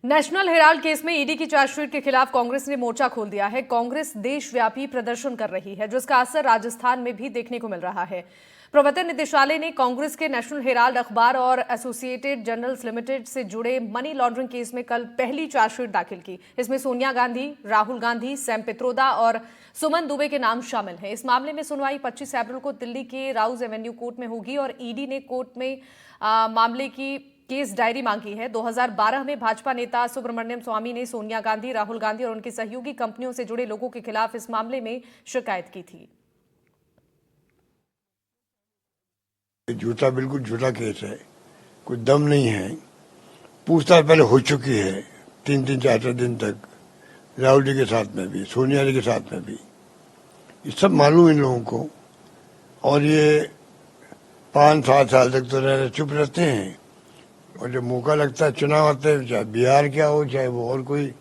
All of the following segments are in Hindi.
नेशनल हेराल्ड केस में ईडी की चार्जशीट के खिलाफ कांग्रेस ने मोर्चा खोल दिया है। कांग्रेस देशव्यापी प्रदर्शन कर रही है, जिसका असर राजस्थान में भी देखने को मिल रहा है। प्रवर्तन निदेशालय ने कांग्रेस के नेशनल हेराल्ड अखबार और एसोसिएटेड जर्नल्स लिमिटेड से जुड़े मनी लॉन्ड्रिंग केस में कल पहली चार्जशीट दाखिल की। इसमें सोनिया गांधी, राहुल गांधी, सैम पित्रोदा और सुमन दुबे के नाम शामिल हैं। इस मामले में सुनवाई 25 अप्रैल को दिल्ली के राउज एवेन्यू कोर्ट में होगी और ईडी ने कोर्ट में मामले की केस डायरी मांगी है। 2012 में भाजपा नेता सुब्रमण्यम स्वामी ने सोनिया गांधी, राहुल गांधी और उनकी सहयोगी कंपनियों से जुड़े लोगों के खिलाफ इस मामले में शिकायत की थी। झूठा, बिल्कुल झूठा केस है, कोई दम नहीं है। पूछताछ पहले हो चुकी है 3-4 दिन तक, राहुल जी के साथ में भी, सोनिया जी के साथ में भी। ये सब मालूम इन लोगों को, और ये 5-7 साल तक तो चुप रहते हैं, और जब मौका लगता है, चुनाव आते हैं, चाहे बिहार क्या हो, चाहे वो और कोई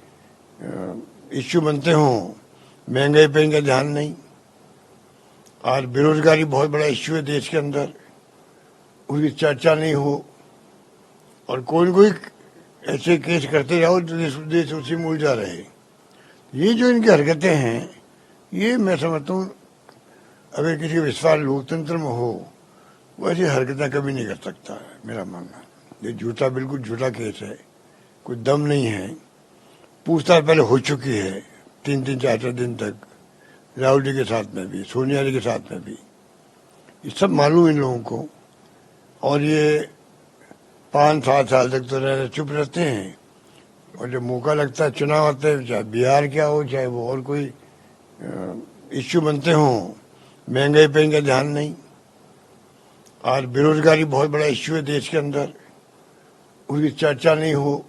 इश्यू बनते हों, महंगाई पे इनका ध्यान नहीं। आज बेरोजगारी बहुत बड़ा इश्यू है देश के अंदर, उसकी चर्चा नहीं हो, और कोई न कोई ऐसे केस करते जाओ तो देश उसी में उलझा रहे। ये जो इनकी हरकतें हैं, ये मैं समझता हूँ अगर किसी विश्वास लोकतंत्र में हो, वो ऐसी हरकतें कभी नहीं कर सकता है, मेरा मानना। ये झूठा, बिल्कुल झूठा केस है, कोई दम नहीं है। पूछताछ पहले हो चुकी है 3-4 दिन तक, राहुल जी के साथ में भी, सोनिया जी के साथ में भी। ये सब मालूम इन लोगों को, और ये 5-7 साल तक तो चुप रहते हैं, और जब मौका लगता है, चुनाव आते हैं, चाहे बिहार क्या हो, चाहे वो और कोई इश्यू बनते हों, महंगाई पे इनका ध्यान नहीं। आज बेरोजगारी बहुत बड़ा इश्यू है देश के अंदर, उसकी चर्चा नहीं हो,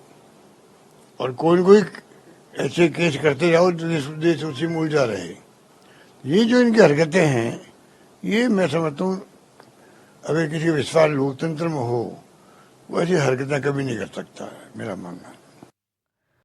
और कोई न कोई ऐसे केस करते जाओ तो देश उसी में उलझा रहे। ये जो इनकी हरकतें हैं, ये मैं समझता हूँ अगर किसी विश्वास लोकतंत्र में हो, वो ऐसी हरकतें कभी नहीं कर सकता है, मेरा मानना।